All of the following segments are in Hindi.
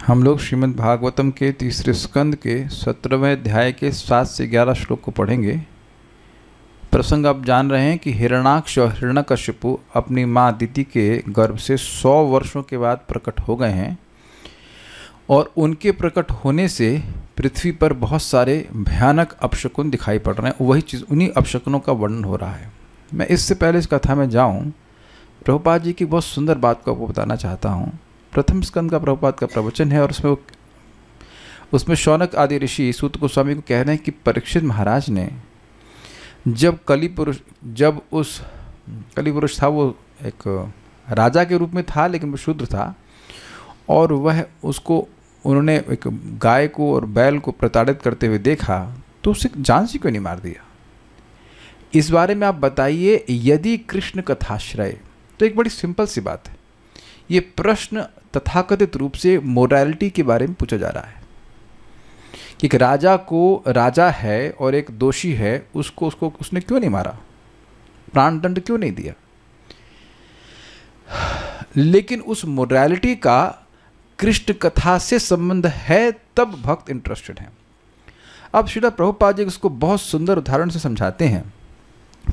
हम लोग श्रीमद् भागवतम के तीसरे स्कंद के 17वें अध्याय के 7 से 11 श्लोक को पढ़ेंगे। प्रसंग आप जान रहे हैं कि हिरण्याक्ष और हिरण्यकशिपु अपनी माँ अदिति के गर्भ से 100 वर्षों के बाद प्रकट हो गए हैं और उनके प्रकट होने से पृथ्वी पर बहुत सारे भयानक अपशकुन दिखाई पड़ रहे हैं। वही चीज़, उन्हीं अपशकुनों का वर्णन हो रहा है। मैं इससे पहले इस कथा में जाऊँ, प्रभुपाद जी की बहुत सुंदर बात को आपको बताना चाहता हूँ। प्रथम स्कंद का प्रभुपाद का प्रवचन है और उसमें शौनक आदि ऋषि सूत गोस्वामी को कह रहे हैं कि परीक्षित महाराज ने जब कली पुरुष था, वो एक राजा के रूप में था लेकिन वो शूद्र था, और वह उन्होंने एक गाय को और बैल को प्रताड़ित करते हुए देखा तो उसे जान से क्यों नहीं मार दिया। इस बारे में आप बताइए, यदि कृष्ण कथाश्रय। तो एक बड़ी सिंपल सी बात है, ये प्रश्न तथाकथित रूप से मोरालिटी के बारे में पूछा जा रहा है कि एक राजा है और एक दोषी है, उसने क्यों नहीं मारा, प्राण दंड क्यों नहीं दिया। लेकिन उस मोरालिटी का कृष्ण कथा से संबंध है, तब भक्त इंटरेस्टेड हैं। अब श्रील प्रभुपाद जी उसको बहुत सुंदर उदाहरण से समझाते हैं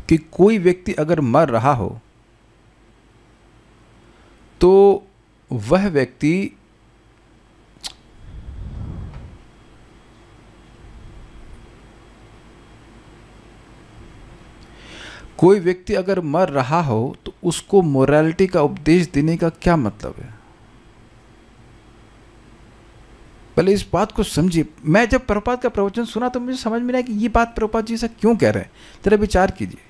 कि कोई व्यक्ति अगर मर रहा हो तो वह व्यक्ति अगर मर रहा हो तो उसको मोरालिटी का उपदेश देने का क्या मतलब है। पहले इस बात को समझिए। मैं जब प्रभुपाद का प्रवचन सुना तो मुझे समझ में नहीं आया कि ये बात प्रभुपाद जी ऐसा क्यों कह रहे हैं। जरा विचार कीजिए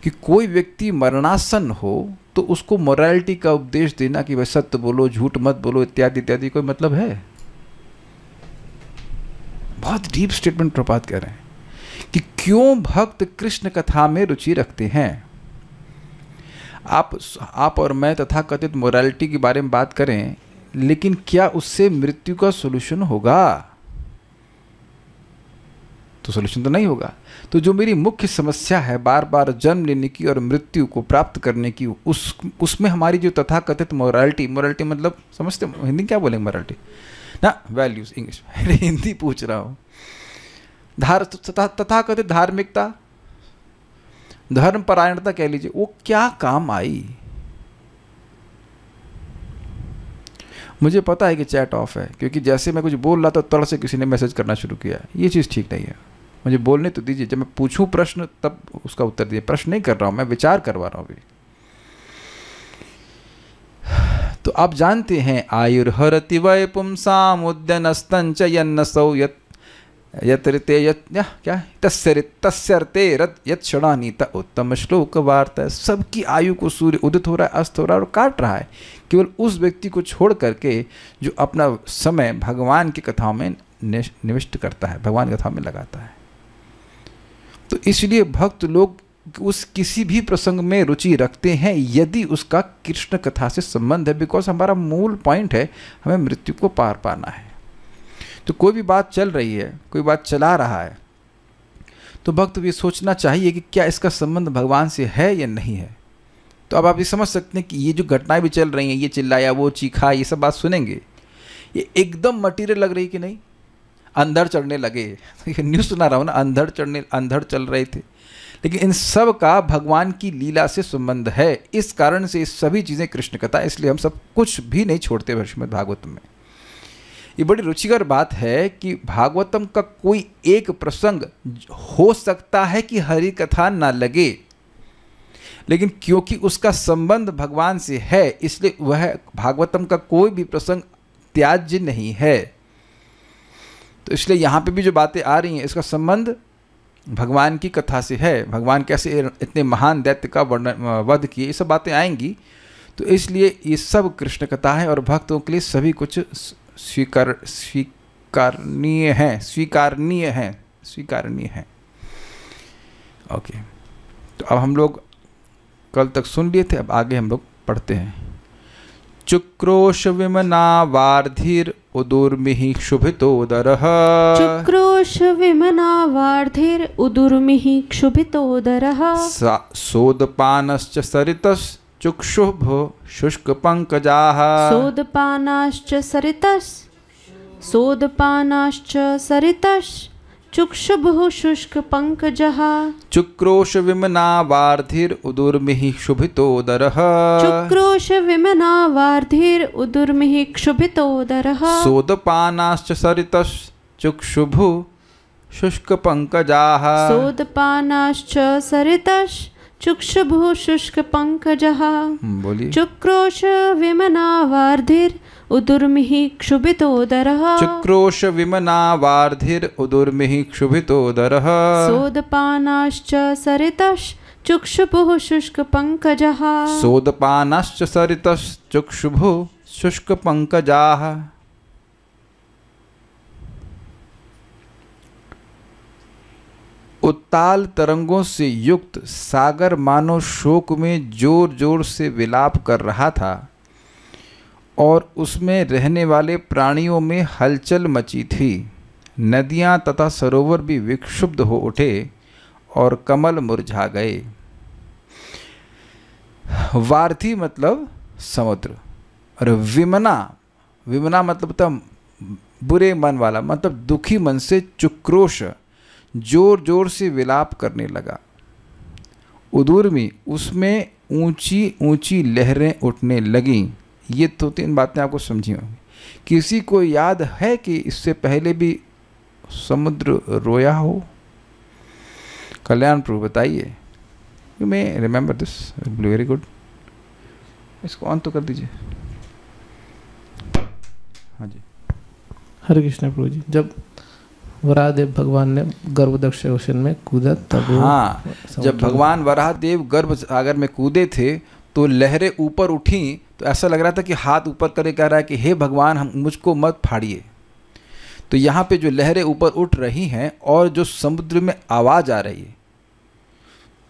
कि कोई व्यक्ति मरणासन हो तो उसको मोरालिटी का उपदेश देना कि भाई सत्य बोलो, झूठ मत बोलो, इत्यादि इत्यादि, कोई मतलब है। बहुत डीप स्टेटमेंट प्रभुपाद कह रहे हैं कि क्यों भक्त कृष्ण कथा में रुचि रखते हैं। आप और मैं तथाकथित मोरालिटी के बारे में बात करें, लेकिन क्या उससे मृत्यु का सोल्यूशन होगा? तो सोल्यूशन तो नहीं होगा। तो जो मेरी मुख्य समस्या है बार बार जन्म लेने की और मृत्यु को प्राप्त करने की, उसमें हमारी जो तथाकथित मोरालिटी मतलब समझते, हिंदी क्या बोलेंगे मोरालिटी ना, वैल्यूज इंग्लिश, हिंदी पूछ रहा हूँ, तथाकथित धार्मिकता, धर्म परायणता कह लीजिए, वो क्या काम आई। मुझे पता है कि चैट ऑफ है, क्योंकि जैसे मैं कुछ बोल रहा था तड़ से किसी ने मैसेज करना शुरू किया। ये चीज़ ठीक नहीं है, मुझे बोलने तो दीजिए। जब मैं पूछूं प्रश्न तब उसका उत्तर दीजिए। प्रश्न नहीं कर रहा हूं मैं, विचार करवा रहा हूं अभी। तो आप जानते हैं, आयुर्हरति वै पुंसाम उद्यनस्तंच यन्नसौ यत्रिते क्या तस्यर्ते यत् क्षणानीत उत्तम श्लोक वार्ता। सबकी आयु को सूर्य उदित हो रहा है, अस्त हो रहा है और काट रहा है, केवल उस व्यक्ति को छोड़ करके जो अपना समय भगवान की कथाओं में निविष्ट करता है, भगवान की कथाओं में लगाता है। तो इसलिए भक्त लोग उस किसी भी प्रसंग में रुचि रखते हैं यदि उसका कृष्ण कथा से संबंध है, बिकॉज हमारा मूल पॉइंट है हमें मृत्यु को पार पाना है। तो कोई भी बात चल रही है, कोई बात चला रहा है, तो भक्त ये सोचना चाहिए कि क्या इसका संबंध भगवान से है या नहीं है। तो अब आप ये समझ सकते हैं कि ये जो घटनाएं भी चल रही हैं, ये चिल्लाया, वो चीखा, ये सब बात सुनेंगे, ये एकदम मटीरियल लग रही कि नहीं। अंधड़ चढ़ने लगे, न्यूज़ सुना रहा हूँ ना, अंधड़ चल रहे थे, लेकिन इन सब का भगवान की लीला से संबंध है। इस कारण से ये सभी चीज़ें कृष्ण कथा, इसलिए हम सब कुछ भी नहीं छोड़ते श्रीमद् भागवतम में। ये बड़ी रुचिकर बात है कि भागवतम का कोई एक प्रसंग हो सकता है कि हरि कथा ना लगे, लेकिन क्योंकि उसका संबंध भगवान से है, इसलिए वह भागवतम का कोई भी प्रसंग त्याज्य नहीं है। तो इसलिए यहाँ पे भी जो बातें आ रही हैं, इसका संबंध भगवान की कथा से है। भगवान कैसे इतने महान दैत्य का वध किए, ये सब बातें आएंगी। तो इसलिए ये सब कृष्ण कथा है और भक्तों के लिए सभी कुछ स्वीकारनीय है। ओके, तो अब हम लोग कल तक सुन लिए थे, अब आगे हम लोग पढ़ते हैं। चुक्रोश विमना वार्धिर उदुर्मिहि क्षुभितोदरः। चुक्रोश विमना वार्धिर उदुर्मिहि क्षुभितोदरः। सोदपानश्च सरितस् चुक्षुः शुष्क पंकजाः सोदपानाश्च सरितश्च चुक्षुभुः शुष्कपङ्कजः चुक्रोश विमना वार्धिरुदुर्मिः क्षुभितोदरः चुक्रोशविमनावार्धिरुदुर्मिः क्षुभितोदरः सोदपानाश्च सरितश्चुक्षुभुः शुष्कपङ्कजाः सोदपानाश्च सरितश्चुक्षुभुः शुष्कपङ्कजः बोलिए चुक्रोशविमनावार्धिरुदुर्मिः क्षुभितोदरः चुक्रोश विमना वार्धिरुदुर्मिः क्षुभितोदरः सोदपानाश्च सरितश्चुक्षुभुः शुष्कपङ्कजः सोदपानाश्च सरितश्चुक्षुभुः शुष्कपङ्कजाः। उत्ताल तरंगों से युक्त सागर मानो शोक में जोर जोर से विलाप कर रहा था और उसमें रहने वाले प्राणियों में हलचल मची थी। नदियाँ तथा सरोवर भी विक्षुब्ध हो उठे और कमल मुरझा गए। वार्थी मतलब समुद्र और विमना मतलब तब बुरे मन वाला, मतलब दुखी मन से चुक्रोश जोर जोर से विलाप करने लगा। उदुर्मी उसमें ऊंची ऊंची लहरें उठने लगीं। ये तो 3 बातें आपको समझी होंगी। किसी को याद है कि इससे पहले भी समुद्र रोया हो? कल्याण प्रभु बताइए। You may remember this, very good. इसको ऑन तो कर दीजिए। हाँ जी। हरे कृष्ण प्रभु जी। जब वराहदेव भगवान ने गर्भदक्ष ओशन में कूदा तब, हाँ, जब भगवान वराहदेव गर्भ सागर में कूदे थे तो लहरें ऊपर उठी, तो ऐसा लग रहा था कि हाथ ऊपर करे कह रहा है कि हे भगवान, हम मुझको मत फाड़िए। तो यहाँ पे जो लहरें ऊपर उठ रही हैं और जो समुद्र में आवाज़ आ रही है,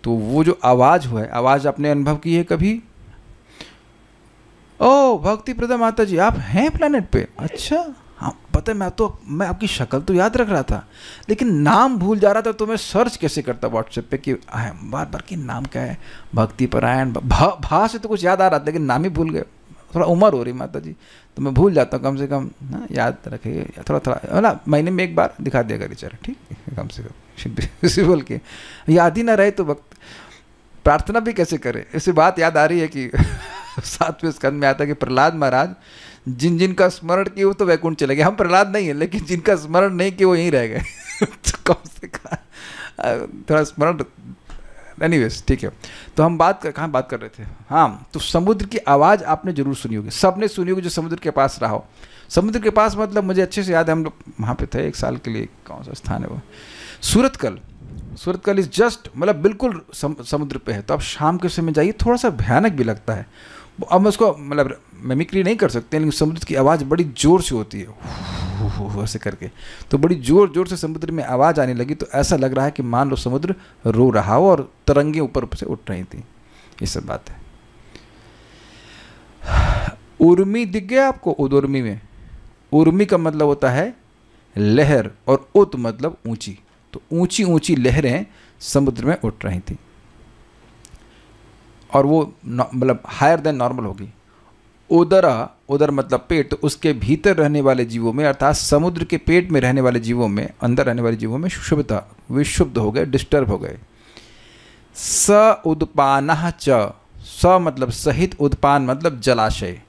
तो वो जो आवाज़ हुआ है, आवाज़ आपने अनुभव की है कभी? ओ भक्ति प्रदा माता जी, आप हैं प्लेनेट पे? अच्छा, हाँ पता है। मैं आपकी शक्ल तो याद रख रहा था, लेकिन नाम भूल जा रहा था। तो मैं सर्च कैसे करता व्हाट्सएप पे कि बार बार कि नाम क्या है, भक्ति परायण, भा से तो कुछ याद आ रहा था, लेकिन नाम ही भूल गए। थोड़ा उम्र हो रही माता जी, तो मैं भूल जाता हूँ। कम से कम ना याद रखिए, थोड़ा ना महीने में एक बार दिखा दिया करिए, चलो ठीक है, कम से कम बोल के याद ही ना रहे तो वक्त प्रार्थना भी कैसे करें। ऐसी बात याद आ रही है कि 7वें स्कंद में आता है कि प्रहलाद महाराज जिन जिनका स्मरण किए वो तो वैकुंठ चले गए। हम प्रहलाद नहीं है, लेकिन जिनका स्मरण नहीं किए वो यहीं रह गए। तो कम से कम थोड़ा स्मरण। एनीवेज ठीक है। तो हम कहाँ बात कर रहे थे? हाँ, तो समुद्र की आवाज़ आपने जरूर सुनी होगी, सबने सुनी होगी जो समुद्र के पास रहा हो। समुद्र के पास मतलब मुझे अच्छे से याद है, हम लोग वहाँ पे थे 1 साल के लिए। कौन सा स्थान है वो? सूरतकल इज जस्ट मतलब बिल्कुल समुद्र पे है। तो आप शाम के समय जाइए, थोड़ा सा भयानक भी लगता है। अब मैं उसको मतलब मिमिक्री नहीं कर सकते, लेकिन समुद्र की आवाज़ बड़ी ज़ोर से होती है ऐसे करके। तो बड़ी ज़ोर ज़ोर से समुद्र में आवाज़ आने लगी, तो ऐसा लग रहा है कि मान लो समुद्र रो रहा हो और तरंगे ऊपर से उठ रही थी। ये सब बात है। उर्मी दिख गया आपको? उदुर्मी में उर्मी का मतलब होता है लहर और उत मतलब ऊंची। तो ऊंची ऊंची लहरें समुद्र में उठ रही थी और वो मतलब हायर देन नॉर्मल होगी। उदर मतलब पेट, तो उसके भीतर रहने वाले जीवों में, अर्थात समुद्र के पेट में रहने वाले जीवों में, अंदर रहने वाले जीवों में शुभता विशुद्ध हो गए, डिस्टर्ब हो गए। स उदपानः च, स मतलब सहित, उदपान मतलब जलाशय,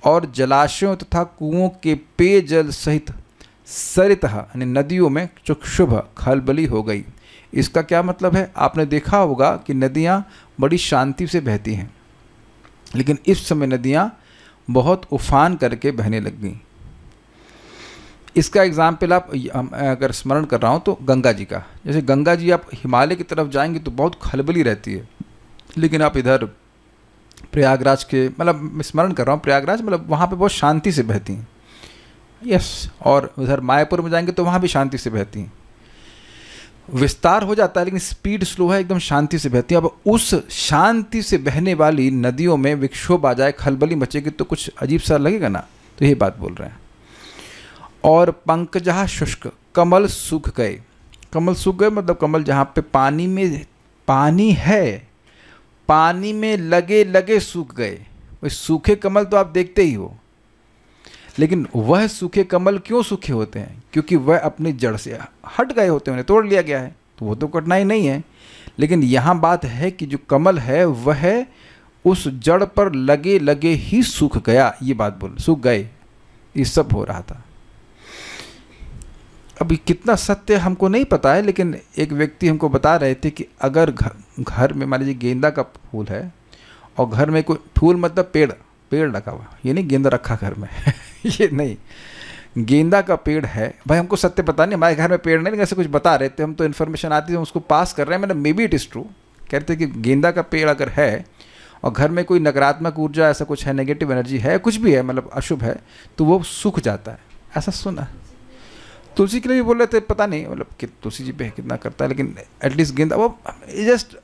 और जलाशयों तथा कुओं के पेयजल सहित सरितः यानी नदियों में चुक्षुभ खलबली हो गई। इसका क्या मतलब है? आपने देखा होगा कि नदियाँ बड़ी शांति से बहती हैं, लेकिन इस समय नदियाँ बहुत उफान करके बहने लग गईं। इसका एग्जाम्पल आप अगर स्मरण कर रहा हूँ तो गंगा जी का, जैसे गंगा जी आप हिमालय की तरफ जाएंगे तो बहुत खलबली रहती है, लेकिन आप इधर प्रयागराज के, मतलब स्मरण कर रहा हूँ प्रयागराज, मतलब वहाँ पे बहुत शांति से बहती हैं। यस, और उधर मायापुर में जाएंगे तो वहाँ भी शांति से बहती हैं। विस्तार हो जाता है लेकिन स्पीड स्लो है, एकदम शांति से बहती है। अब उस शांति से बहने वाली नदियों में विक्षोभ आ जाए, खलबली मचेगी तो कुछ अजीब सा लगेगा ना। तो ये बात बोल रहे हैं। और पंकजः शुष्क, कमल सूख गए। कमल सूख गए मतलब कमल जहाँ पे पानी में पानी है पानी में लगे लगे सूख गए। भाई सूखे कमल तो आप देखते ही हो, लेकिन वह सूखे कमल क्यों सूखे होते हैं? क्योंकि वह अपनी जड़ से हट गए होते हैं, उन्हें तोड़ लिया गया है, तो वो तो कठिनाई नहीं है। लेकिन यहाँ बात है कि जो कमल है वह उस जड़ पर लगे लगे ही सूख गया, ये बात बोल, सूख गए, ये सब हो रहा था। अभी कितना सत्य हमको नहीं पता है, लेकिन एक व्यक्ति हमको बता रहे थे कि अगर घर में मान लीजिए गेंदा का फूल है और घर में कोई फूल मतलब पेड़ लगा हुआ, ये नहीं गेंदा रखा घर में ये नहीं, गेंदा का पेड़ है। भाई हमको सत्य पता नहीं, हमारे घर में पेड़ नहीं, लेकिन ऐसे कुछ बता रहे थे, हम तो इन्फॉर्मेशन आती है, हम उसको पास कर रहे हैं, मतलब may be it is true. कह रहे थे कि गेंदा का पेड़ अगर है और घर में कोई नकारात्मक ऊर्जा ऐसा कुछ है, नेगेटिव एनर्जी है, कुछ भी है, मतलब अशुभ है, तो वो सूख जाता है, ऐसा सुना। तुलसी के लिए भी बोल रहे थे, पता नहीं मतलब कि तुलसी जी पे कितना करता है, लेकिन एटलीस्ट गेंदा वो जस्ट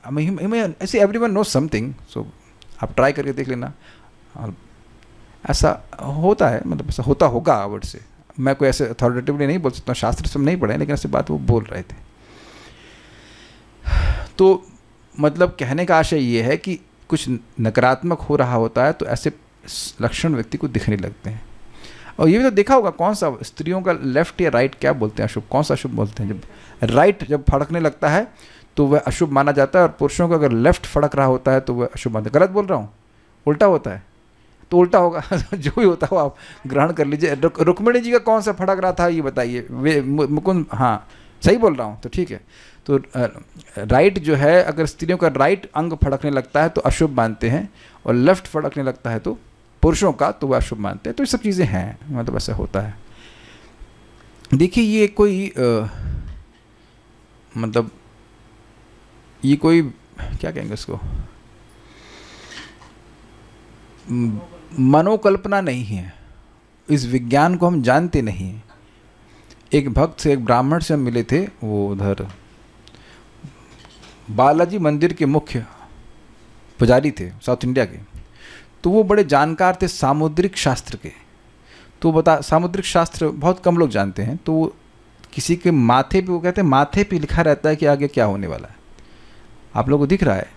ऐसे एवरीवन नो समथिंग, सो आप ट्राई करके देख लेना। और ऐसा होता है, मतलब ऐसा होता होगा वर्ड से, मैं कोई ऐसे अथॉरिटेटिवली नहीं बोल सकता हूँ, शास्त्र सब नहीं पढ़े, लेकिन ऐसी बात वो बोल रहे थे। तो मतलब कहने का आशय ये है कि कुछ नकारात्मक हो रहा होता है तो ऐसे लक्षण व्यक्ति को दिखने लगते हैं। और ये भी तो देखा होगा, कौन सा स्त्रियों का लेफ्ट या राइट क्या बोलते हैं अशुभ, कौन सा अशुभ बोलते हैं? जब राइट जब फड़कने लगता है तो वह अशुभ माना जाता है, और पुरुषों का अगर लेफ्ट फड़क रहा होता है तो वह अशुभ मानते हैं। गलत बोल रहा हूँ? उल्टा होता है तो उल्टा होगा जो भी होता हो आप ग्रहण कर लीजिए। रुक्मिणी जी का कौन सा फड़क रहा था ये बताइए, वे मुकुंद, हाँ सही बोल रहा हूँ तो ठीक है। तो राइट जो है, अगर स्त्रियों का राइट अंग फड़कने लगता है तो अशुभ मानते हैं, और लेफ्ट फड़कने लगता है तो पुरुषों का तो वह अशुभ मानते हैं। तो ये सब चीज़ें हैं, मतलब ऐसा होता है। देखिए ये कोई मतलब ये कोई क्या कहेंगे इसको, मनोकल्पना नहीं है, इस विज्ञान को हम जानते नहीं हैं। एक भक्त से, एक ब्राह्मण से हम मिले थे, वो उधर बालाजी मंदिर के मुख्य पुजारी थे साउथ इंडिया के। तो वो बड़े जानकार थे सामुद्रिक शास्त्र के। तो सामुद्रिक शास्त्र बहुत कम लोग जानते हैं। तो वो किसी के माथे पे, वो कहते हैं माथे पे लिखा रहता है कि आगे क्या होने वाला है। आप लोगों को दिख रहा है?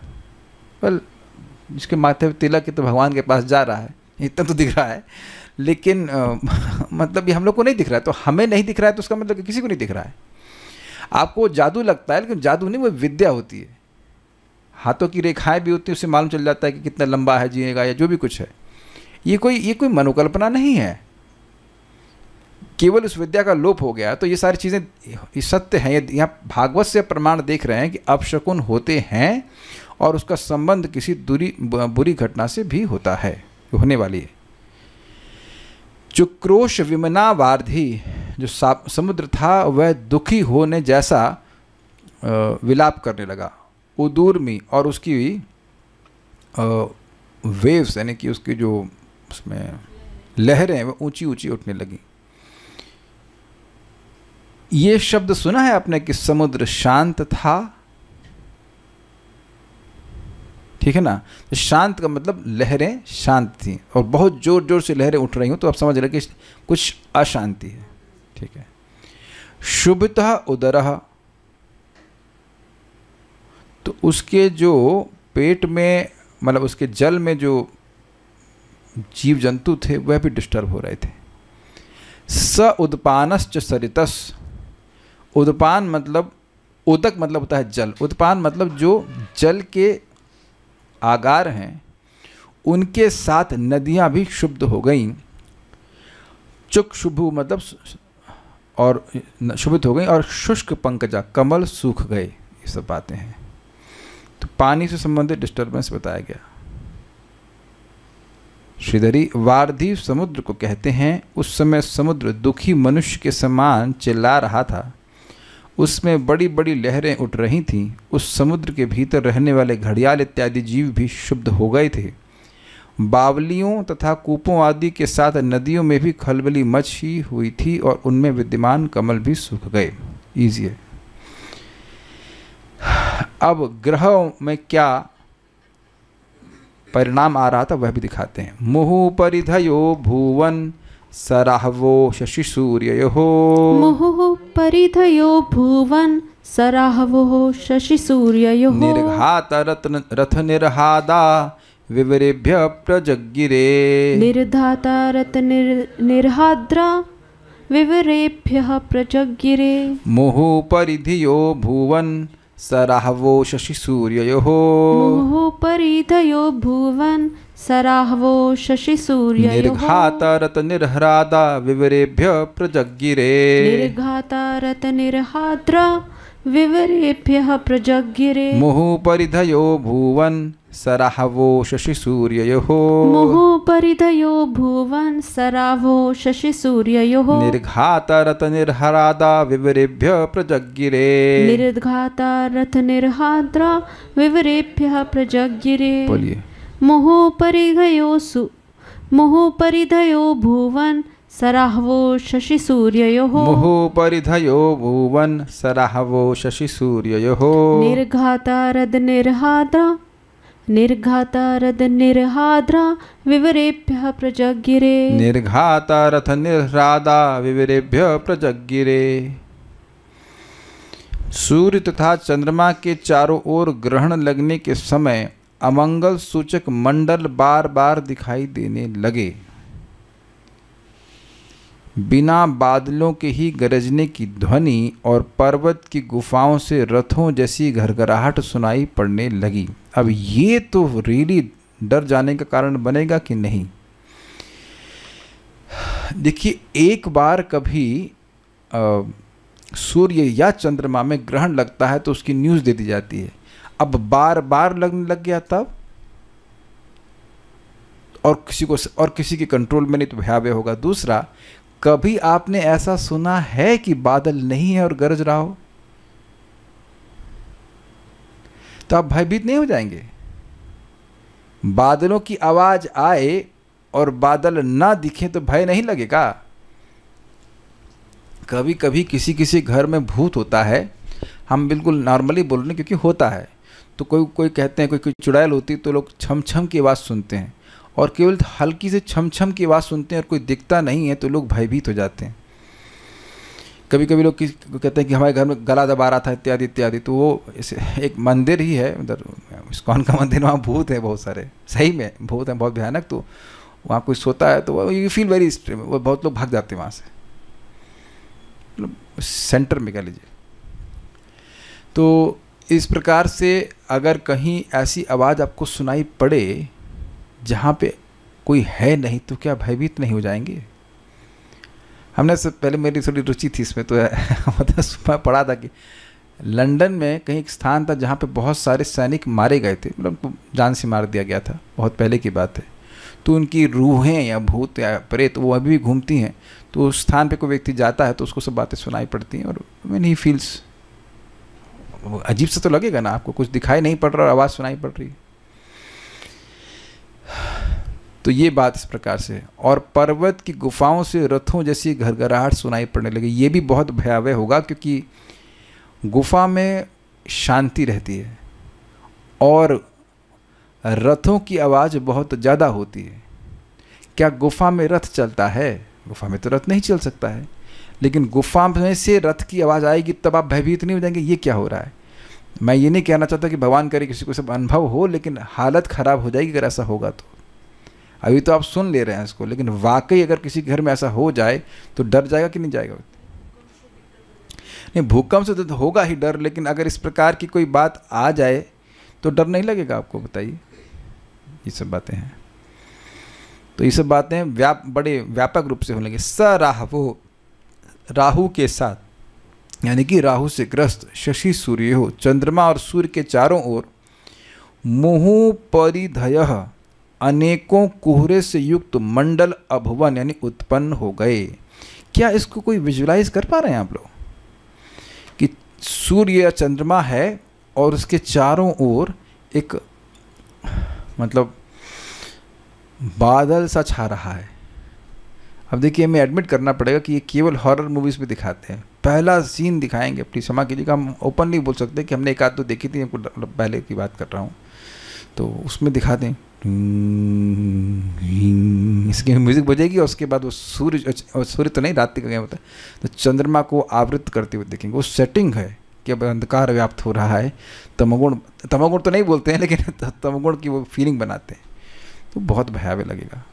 वेल, जिसके माथे पे तिलक है तो भगवान के पास जा रहा है, इतना तो दिख रहा है। लेकिन मतलब ये हम लोग को नहीं दिख रहा है, तो हमें नहीं दिख रहा है तो उसका मतलब किसी को नहीं दिख रहा है। आपको जादू लगता है, लेकिन जादू नहीं, वो विद्या होती है। हाथों की रेखाएं भी होती है, उससे मालूम चल जाता है कि कितना लंबा है जिएगा, या जो भी कुछ है। ये कोई मनोकल्पना नहीं है, केवल उस विद्या का लोप हो गया। तो ये सारी चीज़ें ये सत्य हैं। यहाँ भागवत से प्रमाण देख रहे हैं कि अपशकुन होते हैं, और उसका संबंध किसी बुरी घटना से भी होता है, होने वाली है। चुक्रोश विमना वार्धी, जो समुद्र था वह दुखी होने जैसा विलाप करने लगा। उदूर्मी, और उसकी वेव्स यानी कि उसकी जो उसमें लहरें वह ऊंची ऊंची उठने लगी। ये शब्द सुना है आपने कि समुद्र शांत था, ठीक है ना? तो शांत का मतलब लहरें शांत थी, और बहुत जोर जोर से लहरें उठ रही हूं तो आप समझ रहे कि कुछ अशांति है, ठीक है। शुभतः उदरः, तो उसके जो पेट में, मतलब उसके जल में जो जीव जंतु थे वह भी डिस्टर्ब हो रहे थे। स उदपानश्च सरितस, उदपान मतलब, उदक मतलब होता है जल, उदपान मतलब जो जल के आगार हैं उनके साथ नदियां भी शुद्ध हो गईं। चुक शुभु मतलब और शुभित हो गई, और शुष्क पंकजा कमल सूख गए। ये सब बातें हैं। तो पानी से संबंधित डिस्टर्बेंस बताया गया। श्रीधरी, वार्धी समुद्र को कहते हैं। उस समय समुद्र दुखी मनुष्य के समान चिल्ला रहा था, उसमें बड़ी बड़ी लहरें उठ रही थीं। उस समुद्र के भीतर रहने वाले घड़ियाल इत्यादि जीव भी शुद्ध हो गए थे। बावलियों तथा कूपों आदि के साथ नदियों में भी खलबली मची हुई थी, और उनमें विद्यमान कमल भी सूख गए। ईजी है। अब ग्रहों में क्या परिणाम आ रहा था वह भी दिखाते हैं। मुहु परिधयो भुवन सराहवो शशि सूर्ययोः। मुहुः परिधयो भुवन सराहवो शशिसूर्ययोः निर्घात रथ निर्हादा विवरेभ्य प्रजगिरे निर्धाता रत्निर्हाद्रा विवरेभ्यः प्रजगिरे मुहुपरिधियो भुवन सराहवो शशिसूर्ययोः मुहुपरिधयो भुवन सराहवो शशिसूर्ययोः निर्घात रत्निर्हादा विवरेभ्य प्रजगिरे निर्घाता रत्निर्हाद्रा विवरेभ्यः प्रजगिरे मुहुपरिधयो भुवन सराहवो शशिसूर्ययोः मुहुपरिधयो भुवन सरावो शशिसूर्ययोः निर्घात रत्निर्हादा विवरेभ्य प्रजगिरे निर्घाता रथनिर्हाद्रा विवरेभ्यः प्रजगिरे बोलिए मुहुपरिधयो भुवन सराहवो शशिसूर्ययोः मुहुपरिधयो भुवन सराहवो शशिसूर्ययोः निर्घाता रथनिर्हाद्रा विवरेभ्यः प्रजगिरे निर्घाता रथनिर्हादा विवरेभ्य प्रजगिरे। सूर्य तथा चंद्रमा के चारों ओर ग्रहण लगने के समय अमंगल सूचक मंडल बार बार दिखाई देने लगे। बिना बादलों के ही गरजने की ध्वनि और पर्वत की गुफाओं से रथों जैसी घरघराहट सुनाई पड़ने लगी। अब ये तो रियली डर जाने का कारण बनेगा कि नहीं? देखिए, एक बार कभी सूर्य या चंद्रमा में ग्रहण लगता है तो उसकी न्यूज़ दे दी जाती है। अब बार बार लगने लग गया तब, और किसी के कंट्रोल में नहीं तो भयावह होगा। दूसरा, कभी आपने ऐसा सुना है कि बादल नहीं है और गरज रहा हो? तो आप भयभीत नहीं हो जाएंगे? बादलों की आवाज आए और बादल ना दिखे तो भय नहीं लगेगा? कभी कभी किसी घर में भूत होता है, हम बिल्कुल नॉर्मली बोल रहे हैं क्योंकि होता है, तो कोई कहते हैं कोई चुड़ैल होती तो लोग छम छम की आवाज़ सुनते हैं, और केवल हल्की से छम छम की आवाज़ सुनते हैं और कोई दिखता नहीं है तो लोग भयभीत हो जाते हैं। कभी कभी लोग कहते हैं कि हमारे घर में गला दबा रहा था इत्यादि इत्यादि। तो वो एक मंदिर ही है उधर, इस्कॉन का मंदिर, वहाँ भूत है बहुत सारे, सही में भूत हैं बहुत भयानक। तो वहाँ कोई सोता है तो यू फील वेरी, वो बहुत लोग भाग जाते हैं वहाँ से, मतलब सेंटर में कह लीजिए। तो इस प्रकार से अगर कहीं ऐसी आवाज़ आपको सुनाई पड़े जहाँ पे कोई है नहीं तो क्या भयभीत नहीं हो जाएंगे? हमने से पहले, मेरी थोड़ी रुचि थी इसमें, तो मतलब मैं पढ़ा था कि लंदन में कहीं एक स्थान था जहाँ पे बहुत सारे सैनिक मारे गए थे, मतलब जान से मार दिया गया था, बहुत पहले की बात है। तो उनकी रूहें या भूत या प्रेत वो अभी भी घूमती हैं। तो उस स्थान पे कोई व्यक्ति जाता है तो उसको सब बातें सुनाई पड़ती हैं, और मैन ही फील्स, अजीब सा तो लगेगा ना आपको, कुछ दिखाई नहीं पड़ रहा और आवाज़ सुनाई पड़ रही है। तो ये बात इस प्रकार से। और पर्वत की गुफाओं से रथों जैसी घरघराहट सुनाई पड़ने लगी। ये भी बहुत भयावह होगा क्योंकि गुफा में शांति रहती है और रथों की आवाज़ बहुत ज़्यादा होती है। क्या गुफा में रथ चलता है? गुफा में तो रथ नहीं चल सकता है, लेकिन गुफा में से रथ की आवाज़ आएगी तब आप भयभीत नहीं हो जाएंगे ये क्या हो रहा है? मैं ये नहीं कहना चाहता कि भगवान करे किसी को सब अनुभव हो, लेकिन हालत ख़राब हो जाएगी अगर ऐसा होगा तो। अभी तो आप सुन ले रहे हैं इसको, लेकिन वाकई अगर किसी घर में ऐसा हो जाए तो डर जाएगा कि नहीं जाएगा? नहीं, भूकंप से तो होगा ही डर, लेकिन अगर इस प्रकार की कोई बात आ जाए तो डर नहीं लगेगा आपको? बताइए। ये सब बातें हैं। तो ये सब बातें बड़े व्यापक रूप से होने लगे। सराहवो, राहु के साथ, यानी कि राहु से ग्रस्त, शशि सूर्य हो, चंद्रमा और सूर्य के चारों ओर मुहु परिधयः, अनेकों कुहरे से युक्त मंडल अभुवन यानी उत्पन्न हो गए। क्या इसको कोई विजुलाइज कर पा रहे हैं आप लोग कि सूर्य या चंद्रमा है और उसके चारों ओर एक मतलब बादल सा छा रहा है? अब देखिए, हमें एडमिट करना पड़ेगा कि ये केवल हॉरर मूवीज़ में दिखाते हैं। पहला सीन दिखाएंगे, अपनी क्षमा कीजिएगा, हम ओपनली बोल सकते हैं कि हमने एक आध तो देखी थी, पहले की बात कर रहा हूँ, तो उसमें दिखाते हैं इसकी म्यूज़िक बजेगी और उसके बाद वो सूर्य तो नहीं, रात का गया होता है, तो चंद्रमा को आवृत करते हुए देखेंगे। वो सेटिंग है कि अब अंधकार व्याप्त हो रहा है, तमोगुण तो नहीं बोलते हैं, लेकिन तमोगुण की वो फीलिंग बनाते हैं, तो बहुत भयावह लगेगा।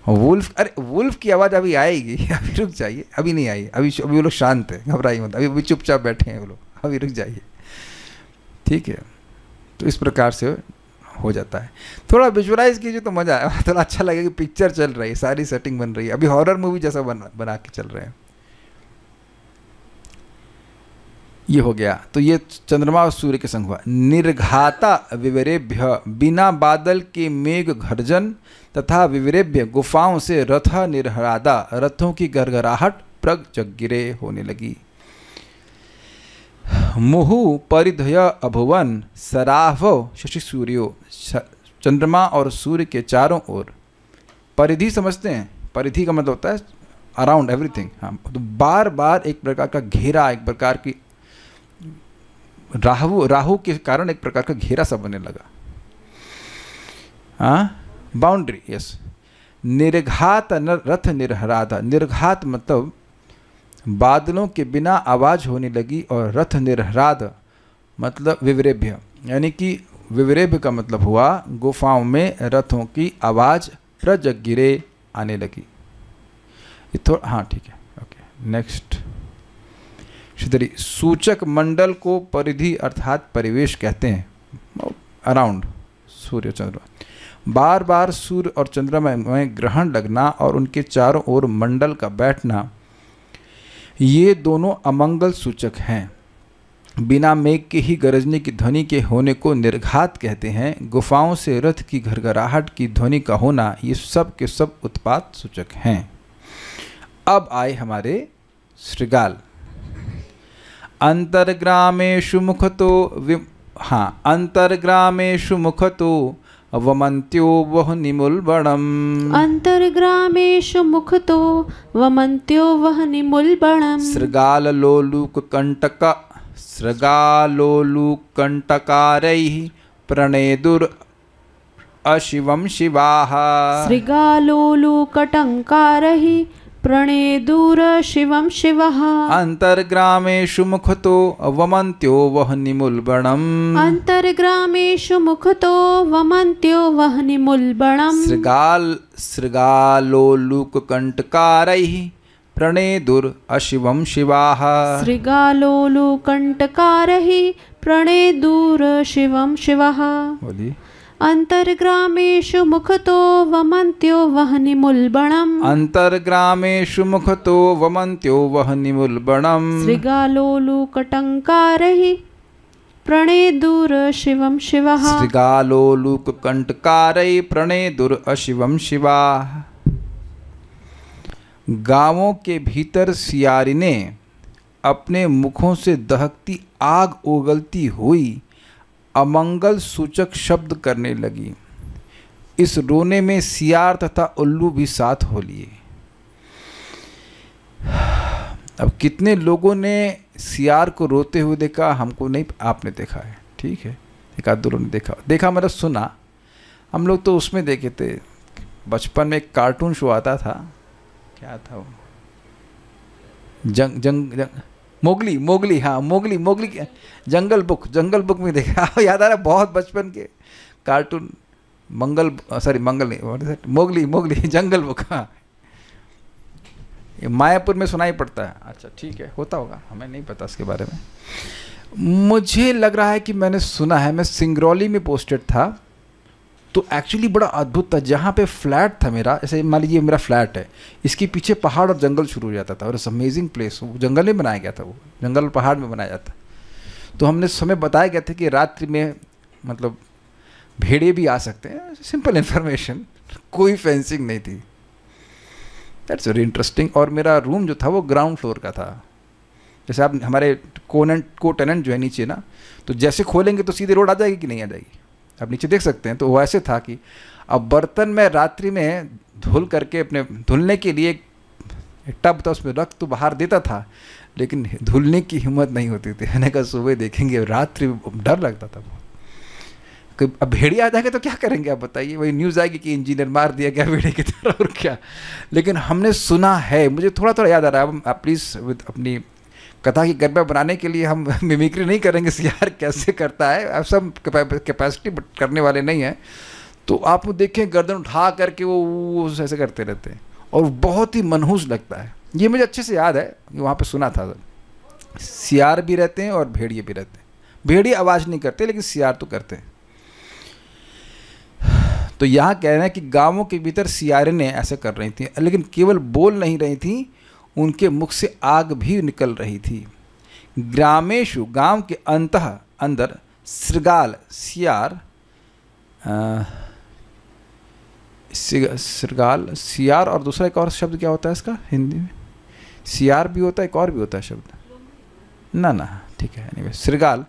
और वुल्फ, अरे वुल्फ की आवाज़ अभी आएगी, अभी रुक जाइए, अभी नहीं आई, अभी वो लोग शांत है, घबराइए मत, अभी चुपचाप बैठे हैं वो लोग, अभी रुक जाइए, ठीक है। तो इस प्रकार से हो जाता है। थोड़ा विजुअलाइज कीजिए तो मज़ा आया, थोड़ा अच्छा लगेगा कि पिक्चर चल रही है, सारी सेटिंग बन रही है, अभी हॉरर मूवी जैसा बना के चल रहे हैं। ये हो गया। तो ये चंद्रमा और सूर्य के संग हुआ। निर्घाता विवरेभ्य, बिना बादल के मेघ गर्जन तथा विवरेभ्य गुफाओं से रथ निर्हरादा, रथों की गरगराहट प्रजगिरे होने लगी। मुहु परिधय अभुवन सराहव शशि सूर्यो, चंद्रमा और सूर्य के चारों ओर, परिधि समझते हैं, परिधि का मतलब होता है अराउंड एवरीथिंग। हाँ, तो बार बार एक प्रकार का घेरा, एक प्रकार की राहु के कारण एक प्रकार का घेरा सा बनने लगा। हाँ, बाउंड्री, यस। निर्घात रथ निर्हरादा, निर्घात मतलब बादलों के बिना आवाज होने लगी, और रथ निर्हराद मतलब विवरेभ्य, यानी कि विवरेभ्य का मतलब हुआ गुफाओं में रथों की आवाज प्रजगिरे आने लगी। हाँ ठीक है, ओके नेक्स्ट। श्रीधरी, सूचक मंडल को परिधि अर्थात परिवेश कहते हैं, अराउंड सूर्य चंद्रमा। बार बार सूर्य और चंद्रमा में ग्रहण लगना और उनके चारों ओर मंडल का बैठना, ये दोनों अमंगल सूचक हैं। बिना मेघ के ही गरजने की ध्वनि के होने को निर्घात कहते हैं। गुफाओं से रथ की घरघराहट की ध्वनि का होना, ये सब के सब उत्पात सूचक हैं। अब आए हमारे श्रृगाल। अंतर्ग्रामेषु मुखतो अंतर्ग्रामेषु मुखतो वमन्त्यो वह निमुल्बणम्। अंतर्ग्रामेषु मुखतो वमन्त्यो वह निमुल्बणम्। सृगालोलुकण्टकारैः प्रणेदुर अशिवं शिवाः। सृगालोलुकटङ्कारैः प्रणेदुर शिवं शिवः। अंतर्ग्रामेषु मुखतो वमन्त्यो वह निमुल्बणम्। अंतर्ग्रामेषु मुखतो वमन्त्यो वह निमुल्बणम्। सृगालोलुकण्टकारैः प्रणेदुर अशिवं शिवाः। सृगालोलुकण्टकारैः प्रणेदुर शिवं शिवः। बोलिए। अंतर्ग्रामेषु मुखतो वमन्त्यो वह निमुल्बणम्। अंतर्ग्रामेषु मुखतो वमन्त्यो वह निमुल्बणम्। सृगालोलुकटङ्कारैः प्रणेदुर शिवं शिवः। सृगालोलुकण्टकारैः प्रणेदुर अशिवं शिवाः। गांवों के भीतर सियारिने अपने मुखों से दहकती आग उगलती हुई अमंगल सूचक शब्द करने लगी। इस रोने में सियार तथा उल्लू भी साथ हो लिए। अब कितने लोगों ने सियार को रोते हुए देखा, हमको नहीं, आपने देखा है, ठीक है, एक आध दो लोगों ने देखा मतलब सुना। हम लोग तो उसमें देखे थे, बचपन में एक कार्टून शो आता था, क्या था वो, मोगली, हाँ मोगली जंगल बुक में देखा। याद आ रहा है, बहुत बचपन के कार्टून, मोगली जंगल बुक। हाँ, ये मायापुर में सुनाई पड़ता है। अच्छा ठीक है, होता होगा, हमें नहीं पता इसके बारे में। मुझे लग रहा है कि मैंने सुना है, मैं सिंगरौली में पोस्टेड था, तो एक्चुअली बड़ा अद्भुत था। जहाँ पे फ्लैट था मेरा, ऐसे मान लीजिए मेरा फ्लैट है, इसके पीछे पहाड़ और जंगल शुरू हो जाता था, और इट्स अमेजिंग प्लेस। वो जंगल में बनाया गया था, वो जंगल पहाड़ में बनाया जाता। तो हमने समय बताया गया था कि रात्रि में मतलब भेड़िए भी आ सकते हैं, सिंपल इन्फॉर्मेशन, कोई फेंसिंग नहीं थी। That's very interesting. और मेरा रूम जो था वो ग्राउंड फ्लोर का था। जैसे आप हमारे को टेनेंट जो है नीचे ना, तो जैसे खोलेंगे तो सीधे रोड आ जाएगी कि नहीं आ जाएगी, आप नीचे देख सकते हैं। तो वैसे था कि अब बर्तन में रात्रि में धुल करके अपने धुलने के लिए एक टब था, उसमें रख तो बाहर देता था, लेकिन धुलने की हिम्मत नहीं होती थी। मैंने कहा सुबह देखेंगे, रात्रि डर लगता था बहुत। अब भेड़िया आ जाएगा तो क्या करेंगे आप बताइए, वही न्यूज़ आएगी कि इंजीनियर मार दिया गया भेड़िए की तरह, और क्या। लेकिन हमने सुना है, मुझे थोड़ा थोड़ा याद आ रहा है। आप प्लीज़ अपनी कथा की गरिमा बनाने के लिए हम मिमिक्री नहीं करेंगे सियार कैसे करता है, अब सब कैपेसिटी करने वाले नहीं हैं। तो आप देखें गर्दन उठा करके वो ऐसे करते रहते हैं और बहुत ही मनहूस लगता है। ये मुझे अच्छे से याद है, वहाँ पे सुना था। सियार भी रहते हैं और भेड़िए भी रहते हैं। भेड़िए आवाज़ नहीं करते लेकिन सियार तो करते हैं। तो यहाँ कह रहे हैं कि गांवों के भीतर सियारें ऐसे कर रही थी, लेकिन केवल बोल नहीं रही थी, उनके मुख से आग भी निकल रही थी। ग्रामेशु गांव के अंदर श्रृगाल सियार श्रृगाल सियार और दूसरा एक और शब्द क्या होता है इसका हिंदी में? सियार भी होता है, एक और भी होता है शब्द ना ठीक है। anyway, श्रृगाल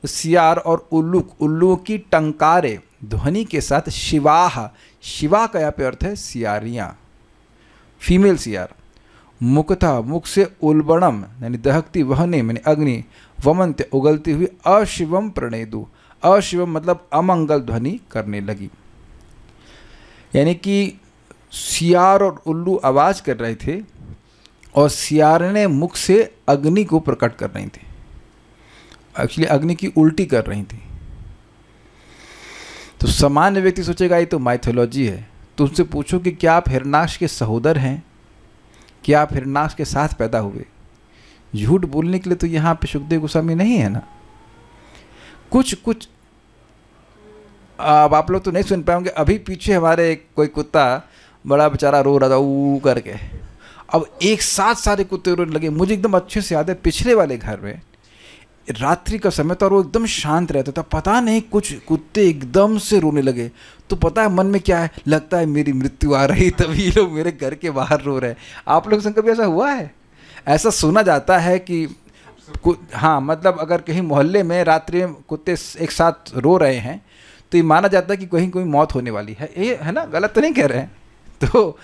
तो सियार और उल्लू की टंकारे ध्वनि के साथ शिवाह, शिवा का यहाँ पे अर्थ है सियारियाँ, फीमेल सियार। मुक्तः मुख से उल्बणम यानी दहकती वहने मैंने अग्नि, वमंत्य उगलती हुई, अशिवम प्रणेदु, अशिवम मतलब अमंगल ध्वनि करने लगी। यानी कि सियार और उल्लू आवाज़ कर रहे थे और सियारें मुख से अग्नि को प्रकट कर रही थी, एक्चुअली अग्नि की उल्टी कर रही थी। तो सामान्य व्यक्ति सोचेगा ये तो माइथोलॉजी है। तो उनसे पूछो कि क्या आप हिरणाक्ष के सहोदर हैं, क्या आप हिरणाक्ष के साथ पैदा हुए? झूठ बोलने के लिए तो यहाँ पे सुखदेव गोस्वामी नहीं है ना। कुछ अब आप लोग तो नहीं सुन पाएंगे, अभी पीछे हमारे कोई कुत्ता बड़ा बेचारा रो रहा था ऊ करके, अब एक साथ सारे कुत्ते रोने लगे। मुझे एकदम अच्छे से याद है पिछले वाले घर में रात्रि का समय था और वो एकदम शांत रहता था, पता नहीं कुछ कुत्ते एकदम से रोने लगे। तो पता है मन में क्या है, लगता है मेरी मृत्यु आ रही, तभी ये लोग मेरे घर के बाहर रो रहे हैं। आप लोग संग कभी ऐसा हुआ है? ऐसा सुना जाता है कि हाँ, मतलब अगर कहीं मोहल्ले में रात्रि में कुत्ते एक साथ रो रहे हैं तो ये माना जाता है कि कहीं कोई मौत होने वाली है। ये है ना, गलत तो नहीं कह रहे हैं। तो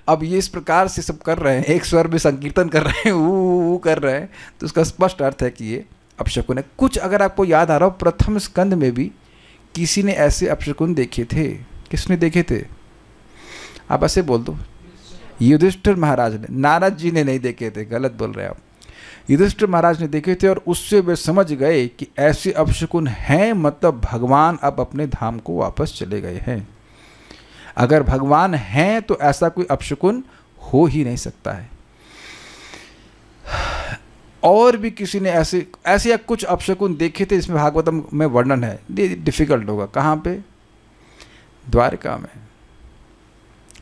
अब ये इस प्रकार से सब कर रहे हैं, एक स्वर में संकीर्तन कर रहे हैं, ऊ कर रहे हैं, तो उसका स्पष्ट अर्थ है कि ये अपशकुन है। कुछ अगर आपको याद आ रहा हो, प्रथम स्कंद में भी किसी ने ऐसे अपशकुन देखे थे। किसने देखे थे? आप ऐसे बोल दो। युधिष्ठिर महाराज ने, नारद जी ने नहीं देखे थे, गलत बोल रहे हैं आप। युधिष्ठिर महाराज ने देखे थे और उससे वे समझ गए कि ऐसे अपशकुन हैं, मतलब भगवान अब अपने धाम को वापस चले गए हैं। अगर भगवान हैं तो ऐसा कोई अपशकुन हो ही नहीं सकता है। और भी किसी ने ऐसे कुछ अपशकुन देखे थे, इसमें भागवतम में वर्णन है। डिफिकल्ट होगा। कहाँ पे? द्वारका में।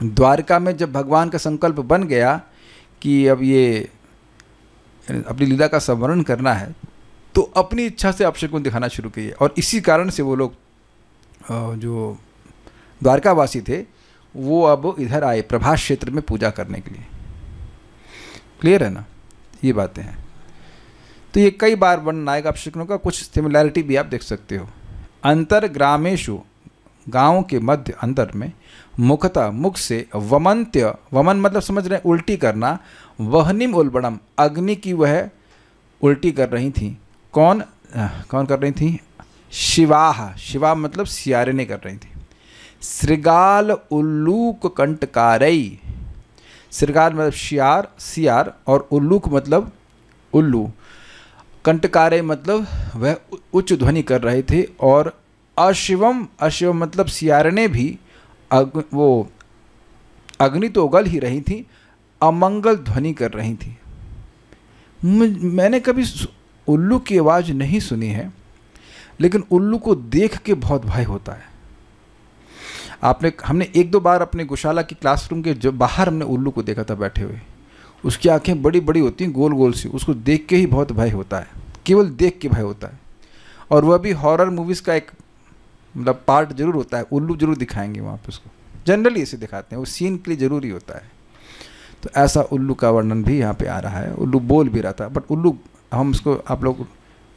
द्वारका में जब भगवान का संकल्प बन गया कि अब ये अपनी लीला का संवरण करना है, तो अपनी इच्छा से अपशकुन दिखाना शुरू किए। और इसी कारण से वो लोग जो द्वारकावासी थे वो अब इधर आए प्रभास क्षेत्र में पूजा करने के लिए। क्लियर है ना, ये बातें हैं। तो ये कई बार वर्णन आएगा अपशकुनों का। कुछ सिमिलैरिटी भी आप देख सकते हो। अंतर ग्रामेशु गाँव के मध्य अंदर में, मुखतः मुख से, वमंत्य वमन मतलब समझ रहे हैं उल्टी करना, वहनिम उल्बणम अग्नि की वह उल्टी कर रही थी। कौन कर रही थी? शिवाह, शिवा मतलब सियारें कर रही थी। श्रृगाल उल्लूक कंटकारई, श्रृगाल मतलब सियार और उल्लूक मतलब उल्लू, कंटकारे मतलब वह उच्च ध्वनि कर रहे थे। और अशिवम मतलब सियारने भी वो अग्नि तो उगल ही रही थी, अमंगल ध्वनि कर रही थी। मैंने कभी उल्लू की आवाज़ नहीं सुनी है, लेकिन उल्लू को देख के बहुत भय होता है। हमने एक दो बार अपने गौशाला की क्लासरूम के जो बाहर हमने उल्लू को देखा था बैठे हुए। उसकी आंखें बड़ी बड़ी होती हैं, गोल गोल सी। उसको देख के ही बहुत भय होता है, केवल देख के भय होता है। और वह भी हॉरर मूवीज़ का एक मतलब पार्ट जरूर होता है। उल्लू जरूर दिखाएंगे वहाँ पे, उसको जनरली ऐसे दिखाते हैं, वो सीन के लिए ज़रूरी होता है। तो ऐसा उल्लू का वर्णन भी यहाँ पे आ रहा है। उल्लू बोल भी रहा था, बट उल्लू हम उसको आप लोग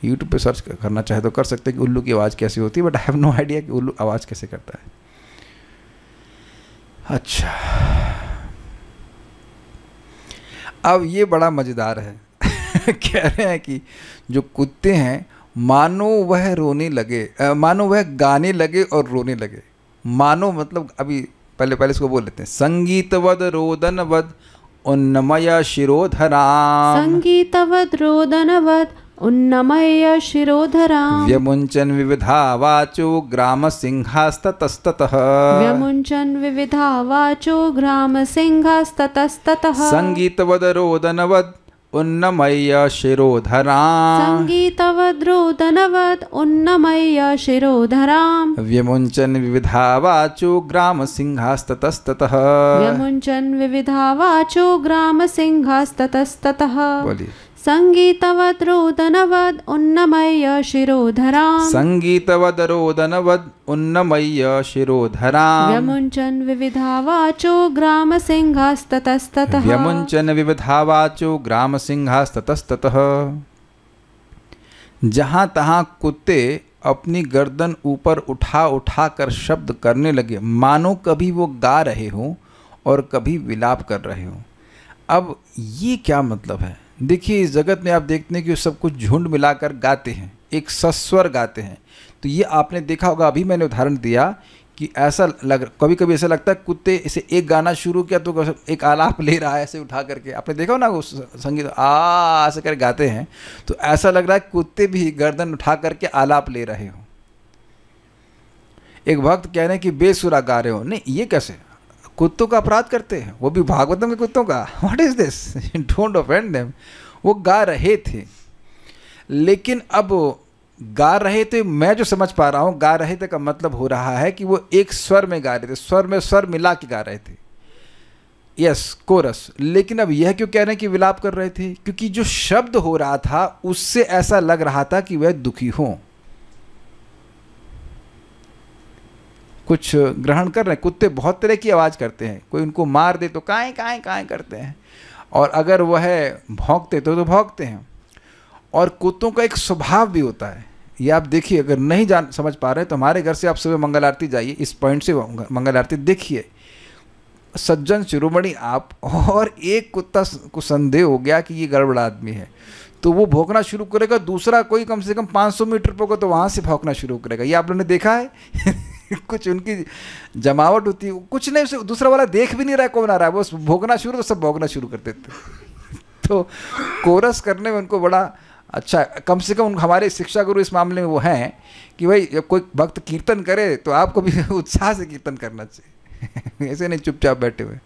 यूट्यूब पे सर्च करना चाहे तो कर सकते हैं कि उल्लू की आवाज़ कैसी होती है, but I have no idea कि उल्लू आवाज़ कैसे करता है। अच्छा, अब ये बड़ा मज़ेदार है। कह रहे हैं कि जो कुत्ते हैं मानो वह रोने लगे, मानो वह गाने लगे और रोने लगे। मानो मतलब अभी पहले इसको बोल लेते हैं। संगीतवद रोदनवद उन्नमय शिरोधराम संगीतवद् रोदनवद् उन्नमय शिरोधराम् व्यमुञ्चन् विविधा वाचो ग्रामसिंहास्ततस्ततः व्यमुञ्चन् विविधा वाचो ग्रामसिंहास्ततस्ततः संगीतवद् रोदनवद् उन्नमय शिरोधराम् संगीतवद् रोदनवद् उन्नमय शिरोधराम् व्यमुञ्चन् विविधा वाचो ग्रामसिंहास्ततस्ततः व्यमुञ्चन् विविधा वाचो ग्रामसिंहास्ततस्ततः बोलिए संगीतवद् रोदनवद् उन्नमय शिरोधराम् संगीतवद् रोदनवद् उन्नमय शिरोधराम् व्यमुञ्चन् विविधा वाचो ग्रामसिंहास्ततस्ततः व्यमुञ्चन् विविधा वाचो ग्रामसिंहास्ततस्ततः। जहाँ तहाँ कुत्ते अपनी गर्दन ऊपर उठा उठा कर शब्द करने लगे, मानो कभी वो गा रहे हों और कभी विलाप कर रहे हों। अब ये क्या मतलब है? देखिए, इस जगत में आप देखते हैं कि सब कुछ झुंड मिलाकर गाते हैं, एक सस्वर गाते हैं। तो ये आपने देखा होगा, अभी मैंने उदाहरण दिया कि ऐसा कभी कभी ऐसा लगता है कुत्ते इसे एक गाना शुरू किया तो एक आलाप ले रहा है ऐसे उठा करके। आपने देखा हो ना, वो संगीत ऐसे कर गाते हैं, तो ऐसा लग रहा है कुत्ते भी गर्दन उठा करके आलाप ले रहे हो। एक भक्त कह रहे हैं कि बेसुरा गा रहे हो। नहीं, ये कैसे? कुत्तों का अपराध करते हैं, वो भी भागवतम के कुत्तों का। What is this? Don't offend them. वो गा रहे थे, लेकिन अब गा रहे थे, मैं जो समझ पा रहा हूँ, गा रहे थे का मतलब हो रहा है कि वो एक स्वर में गा रहे थे, स्वर में स्वर मिला के गा रहे थे, यस, कोरस। लेकिन अब यह क्यों कह रहे हैं कि विलाप कर रहे थे? क्योंकि जो शब्द हो रहा था उससे ऐसा लग रहा था कि वह दुखी हों, कुछ ग्रहण कर रहे हैं। कुत्ते बहुत तरह की आवाज़ करते हैं, कोई उनको मार दे तो काएं काएं काएं करते हैं, और अगर वह भौंकते तो भौंकते हैं। और कुत्तों का एक स्वभाव भी होता है, ये आप देखिए। अगर नहीं समझ पा रहे तो हमारे घर से आप सुबह मंगल आरती जाइए, इस पॉइंट से मंगल आरती देखिए, सज्जन शिरोमणि आप, और एक कुत्ता को संदेह हो गया कि ये गड़बड़ा आदमी है, तो वो भौंकना शुरू करेगा। दूसरा कोई कम से कम 500 मीटर पर होगा तो वहाँ से भौंकना शुरू करेगा। ये आप लोगों ने देखा है? कुछ उनकी जमावट होती है, कुछ नहीं, उसे दूसरा वाला देख भी नहीं रहा है कौन आ रहा है, वो भौंकना शुरू, तो सब भौंकना शुरू कर देते। तो कोरस करने में उनको बड़ा अच्छा, कम से कम हमारे शिक्षा गुरु इस मामले में वो हैं कि भाई जब कोई भक्त कीर्तन करे तो आपको भी उत्साह से कीर्तन करना चाहिए, ऐसे नहीं चुपचाप बैठे हुए।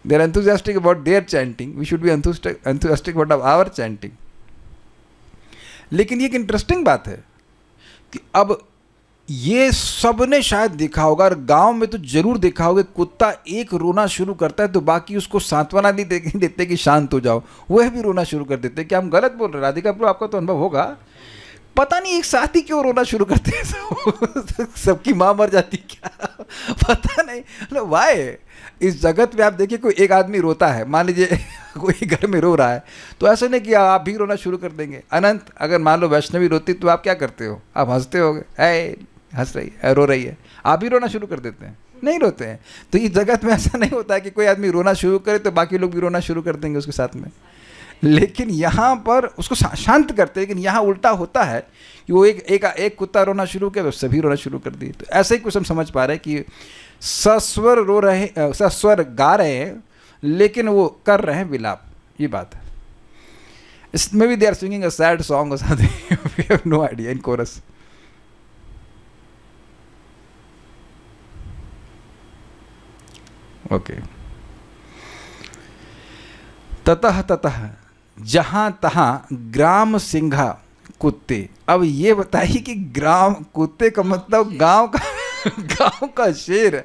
They are enthusiastic about their chanting, we should be enthusiastic about our chanting. लेकिन ये एक इंटरेस्टिंग बात है कि अब ये सबने शायद देखा होगा, और गांव में तो जरूर देखा होगा, कुत्ता एक रोना शुरू करता है तो बाकी उसको सांत्वना नहीं देते कि शांत हो जाओ, वह भी रोना शुरू कर देते। क्या हम गलत बोल रहे हैं? राधिका प्रभु, आपका तो अनुभव होगा। पता नहीं एक साथ ही क्यों रोना शुरू करते हैं। सबकी माँ मर जाती क्या? पता नहीं, मतलब वाई। इस जगत में आप देखिए, कोई एक आदमी रोता है, मान लीजिए कोई घर में रो रहा है, तो ऐसा नहीं कि आप भी रोना शुरू कर देंगे। अनंत, अगर मान लो वैष्णवी रोती तो आप क्या करते हो? आप हंसते होगे, है हंस रही है, रो रही है, आप भी रोना शुरू कर देते हैं? नहीं रोते हैं। तो इस जगत में ऐसा नहीं होता है कि कोई आदमी रोना शुरू करे तो बाकी लोग भी रोना शुरू कर देंगे उसके साथ में। लेकिन यहाँ पर उसको शांत करते हैं। लेकिन यहाँ उल्टा होता है कि वो एक कुत्ता रोना शुरू किया तो सभी रोना शुरू कर दिए। तो ऐसे ही कुछ हम समझ पा रहे हैं कि सस्वर रो रहे, सस्वर गा रहे हैं, लेकिन वो कर रहे हैं विलाप, ये बात है। इसमें भी they are singing a sad song और something, we have no idea in chorus. Okay. ततः ततः जहां तहां ग्राम सिंहा कुत्ते। अब ये बताइए कि ग्राम कुत्ते का मतलब गांव का शेर।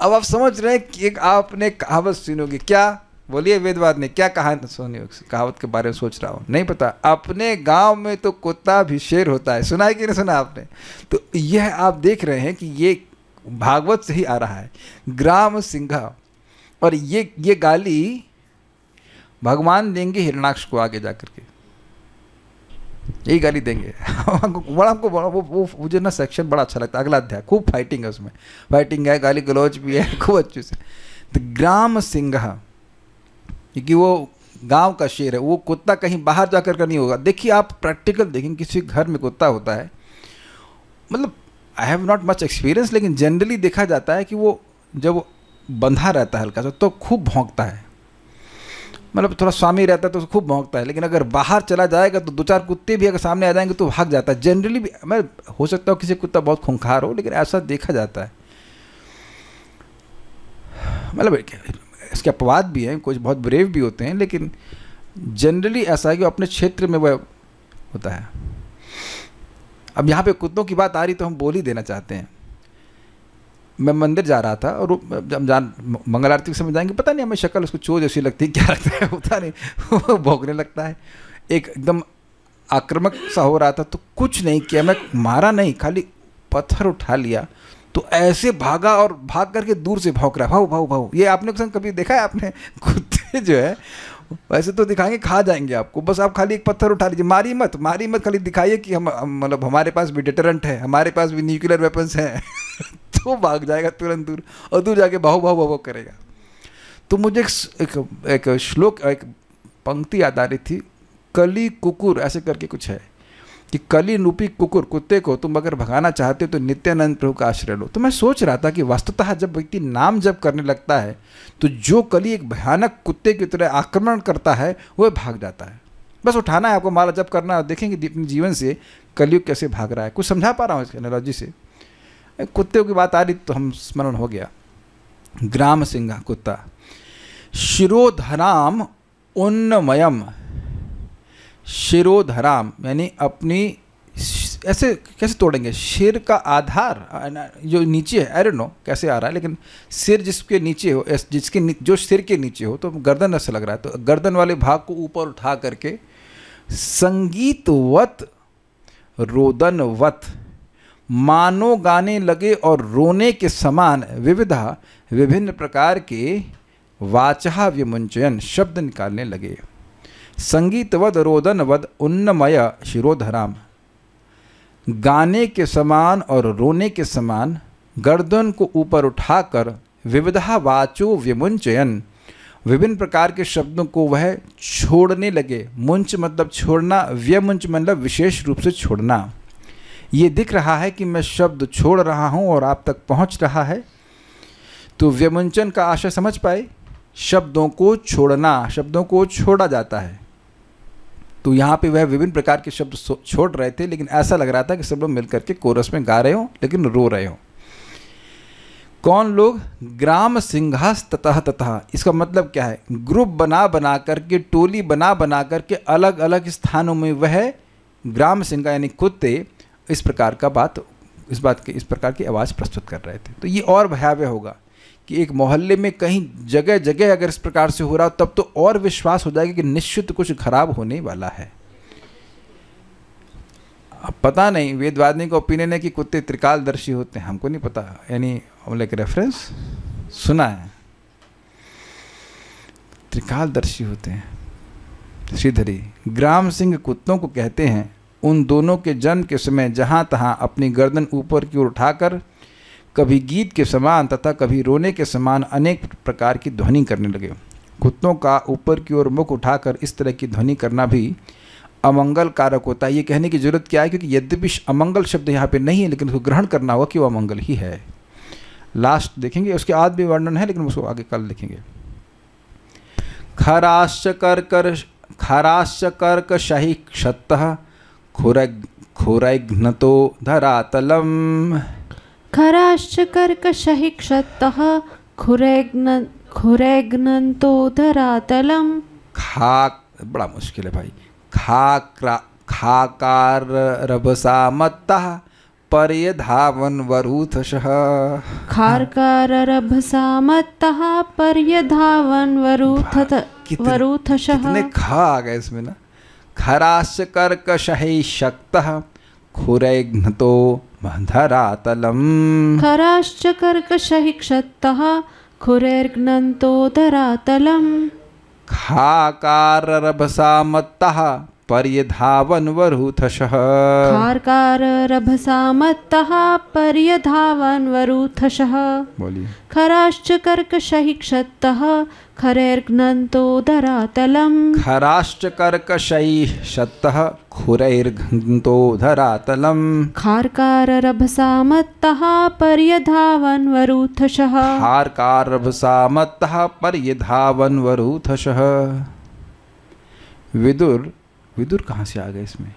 अब आप समझ रहे हैं कि एक आपने कहावत सुनोगे, क्या बोलिए वेदवाद ने क्या कहा? सुनी कहावत के बारे में सोच रहा हूँ, नहीं पता। अपने गांव में तो कुत्ता भी शेर होता है, सुना है कि नहीं सुना आपने? तो यह आप देख रहे हैं कि ये भागवत से ही आ रहा है, ग्राम सिंहा। और ये गाली भगवान देंगे हिरण्याक्ष को आगे जाकर के, यही गाली देंगे। हमको वो मुझे ना सेक्शन बड़ा अच्छा लगता है, अगला अध्याय खूब फाइटिंग है, उसमें फाइटिंग है, गाली गलौज भी है, खूब अच्छे से। तो ग्राम सिंहा, क्योंकि वो गांव का शेर है, वो कुत्ता कहीं बाहर जाकर का नहीं होगा। देखिए आप प्रैक्टिकल देखेंगे, किसी घर में कुत्ता होता है, मतलब I have not much experience, लेकिन जनरली देखा जाता है कि वो जब बंधा रहता है हल्का सा तो खूब भौंकता है। मतलब थोड़ा स्वामी रहता है तो खूब भौंकता है, लेकिन अगर बाहर चला जाएगा तो 2-4 कुत्ते भी अगर सामने आ जाएंगे तो भाग जाता है जनरली भी। मैं हो सकता हूँ किसी कुत्ता बहुत खूंखार हो, लेकिन ऐसा देखा जाता है। मतलब इसके अपवाद भी हैं, कुछ बहुत ब्रेव भी होते हैं, लेकिन जनरली ऐसा है कि अपने क्षेत्र में वह होता है। अब यहाँ पे कुत्तों की बात आ रही तो हम बोल ही देना चाहते हैं। मैं मंदिर जा रहा था और जब मंगल आरती के समय जाएंगे, पता नहीं हमें शक्ल उसको चोर जैसी लगती है, क्या लगता है पता नहीं, वो भौंकने लगता है। एक एकदम आक्रामक सा हो रहा था तो कुछ नहीं किया, मैं मारा नहीं, खाली पत्थर उठा लिया तो ऐसे भागा और भाग करके दूर से भौंक रहा है, भाऊ भाऊ भाऊ। ये आपने कभी देखा है आपने? कुत्ते जो है वैसे तो दिखाएंगे खा जाएंगे आपको, बस आप खाली एक पत्थर उठा लीजिए, मारी मत खाली दिखाइए कि हम मतलब हमारे पास भी डिटरेंट है, हमारे पास भी न्यूक्लियर वेपन्स हैं तो भाग जाएगा तुरंत दूर, और दूर जाके भाऊ भाऊ भाऊ करेगा। तो मुझे एक श्लोक, एक पंक्ति याद आ रही थी, कली कुकुर ऐसे करके कुछ है कि कली रूपी कुकुर, कुत्ते को तुम अगर भगाना चाहते हो तो नित्यानंद प्रभु का आश्रय लो। तो मैं सोच रहा था कि वस्तुतः जब व्यक्ति नाम जप करने लगता है तो जो कली एक भयानक कुत्ते की तरह आक्रमण करता है वह भाग जाता है। बस उठाना है आपको, माला जप करना है, देखेंगे अपने जीवन से कलयुग कैसे भाग रहा है। कुछ समझा पा रहा हूँ इस एनालॉजी से? कुत्ते की बात आ रही तो हम स्मरण हो गया। ग्राम सिंह कुत्ता, शिरोधराम उन्नमयम, शिरोधराम यानी अपनी, ऐसे कैसे तोड़ेंगे, सिर का आधार जो नीचे है, आई डोंट नो कैसे आ रहा है, लेकिन सिर जिसके नीचे हो, जो सिर के नीचे हो, तो गर्दन ऐसा लग रहा है, तो गर्दन वाले भाग को ऊपर उठा करके संगीतवत रोदनवत, मानो गाने लगे और रोने के समान विविधा, विभिन्न प्रकार के वाचहा विमुंचयन, शब्द निकालने लगे। संगीतवद रोदनवद उन्नमय शिरोधराम, गाने के समान और रोने के समान गर्दन को ऊपर उठाकर विविधा वाचो विमुंचयन, विभिन्न प्रकार के शब्दों को वह छोड़ने लगे। मुंच मतलब छोड़ना, व्यमुंच मतलब विशेष रूप से छोड़ना। ये दिख रहा है कि मैं शब्द छोड़ रहा हूँ और आप तक पहुँच रहा है। तो व्यमुंचन का आशय समझ पाए, शब्दों को छोड़ना, शब्दों को छोड़ा जाता है। तो यहाँ पे वह विभिन्न प्रकार के शब्द छोड़ रहे थे, लेकिन ऐसा लग रहा था कि सब लोग मिलकर के कोरस में गा रहे हो लेकिन रो रहे हो। कौन लोग? ग्राम सिंहास ततः ततः, इसका मतलब क्या है? ग्रुप बना बना करके, टोली बना बना करके अलग अलग स्थानों में वह ग्राम सिंह यानी कुत्ते इस प्रकार की आवाज़ प्रस्तुत कर रहे थे। तो ये और भयावह होगा कि एक मोहल्ले में कहीं जगह जगह अगर इस प्रकार से हो रहा हो, तब तो और विश्वास हो जाएगा कि निश्चित कुछ खराब होने वाला है। अब पता नहीं, वेदवादी का ओपिनियन है कि कुत्ते त्रिकालदर्शी होते हैं, हमको नहीं पता, यानी हमने एक रेफरेंस सुना है, त्रिकालदर्शी होते हैं। श्रीधरी, ग्राम सिंह कुत्तों को कहते हैं उन दोनों के जन्म के समय जहाँ तहाँ अपनी गर्दन ऊपर की ओर उठाकर कभी गीत के समान तथा कभी रोने के समान अनेक प्रकार की ध्वनि करने लगे। कुत्तों का ऊपर की ओर मुख उठाकर इस तरह की ध्वनि करना भी अमंगल कारक होता है। ये कहने की जरूरत क्या है, क्योंकि यद्यपि अमंगल शब्द यहाँ पे नहीं है, लेकिन उसको ग्रहण करना होगा कि वो अमंगल ही है। लास्ट देखेंगे, उसके बाद भी वर्णन है, लेकिन उसको आगे कल देखेंगे। खराश्च कर्कशहि क्षतः खुरैघ्नतो धरातलम, खराश्च कर्कशहि क्षतः खुरैघ्नतो धरातलम। खाक, बड़ा मुश्किल है भाई। खाकार रभसा मत्तः पर्यधावन वरूथशः, खारकार रभसा मत्तः पर्यधावन वरूथशः। कितने खा आ गए इसमें ना। खराश्च कर्कशहि शक्तः खुरैघ्नतो धरातलम, खराश्च कर्कशहि क्षतः खुरैघ्नतो धरातलम। खाकार रभसा मत्तः पर्यधावन वरूथशः, खारकार रभसा मत्तः पर्यधावन वरूथशः। बोलिए। खराश्च कर्कशहि क्षतः खुरैघ्नतो धरातलम, खराश्च कर्कशैः क्षतः खुरैर्घ्नतो धरातलम, खारकार रभसा मत्तः पर्यधावन वरूथशः। खारकार रभसा मत्तः पर्यधावन वरूथशः। विदुर, विदुर कहाँ से आ गए इसमें?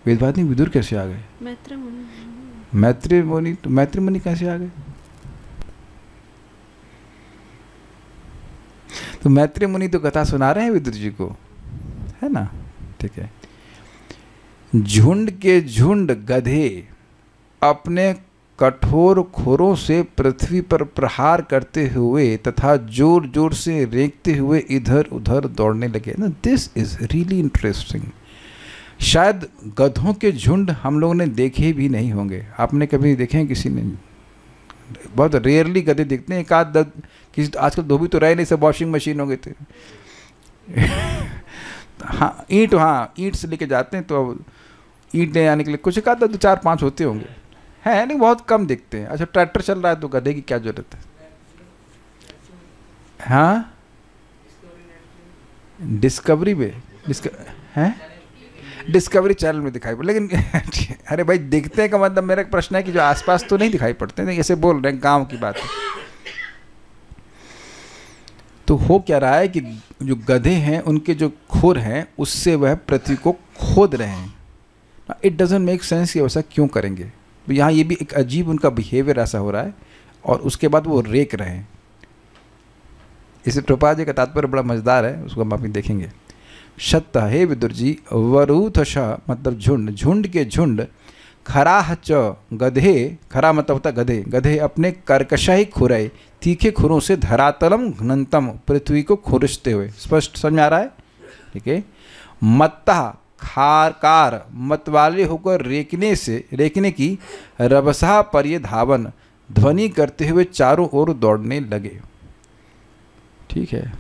वेदवादी विदुर कैसे आ गए? मैत्री मुनि। मैत्री मुनि, तो मैत्री मुनि कैसे आ गए? तो मैत्री मुनि तो कथा सुना रहे हैं विदुर जी को, है ना? ठीक है। झुंड के झुंड गधे अपने कठोर खुरों से पृथ्वी पर प्रहार करते हुए तथा जोर जोर से रेंकते हुए इधर उधर दौड़ने लगे ना। This is really interesting. शायद गधों के झुंड हम लोगों ने देखे भी नहीं होंगे। आपने कभी देखे हैं किसी ने? बहुत रेयरली गधे दिखते हैं, एक आध किसी, आजकल धोबी तो रहे नहीं, सब वॉशिंग मशीन हो गए थे। हाँ ईंट से लेके जाते हैं, तो अब ईंट ले आने के लिए कुछ एक आध 2-4-5 होते होंगे, है नहीं, बहुत कम दिखते हैं। अच्छा, ट्रैक्टर चल रहा है तो गधे की क्या जरूरत है? हाँ, डिस्कवरी में डिस्कवरी चैनल में दिखाई पड़े, लेकिन अरे भाई दिखते हैं का मतलब, मेरा प्रश्न है कि जो आसपास तो नहीं दिखाई पड़ते हैं, ऐसे बोल रहे हैं, गांव की बात है। तो हो क्या रहा है कि जो गधे हैं उनके जो खुर हैं उससे वह पृथ्वी को खोद रहे हैं। इट डजंट मेक सेंस कि वैसा क्यों करेंगे। तो यहाँ ये भी एक अजीब उनका बिहेवियर ऐसा हो रहा है, और उसके बाद वो रेक रहे हैं। इसे प्रभुपाद जी का तात्पर्य बड़ा मजेदार है, उसको हम अभी देखेंगे। सत्य हे विदुर जी, वरूथश मतलब झुंड, झुंड के झुंड, खराह च गधे, खरा मतलब होता गधे, गधे अपने कर्कशाही खुरे तीखे खुरों से धरातलम घनंतम पृथ्वी को खुरचते हुए। स्पष्ट समझ में आ रहा है? ठीक है। मत्ता खारकार मतवाले होकर रेकने की रभसा पर ये धावन ध्वनि करते हुए चारों ओर दौड़ने लगे। ठीक है।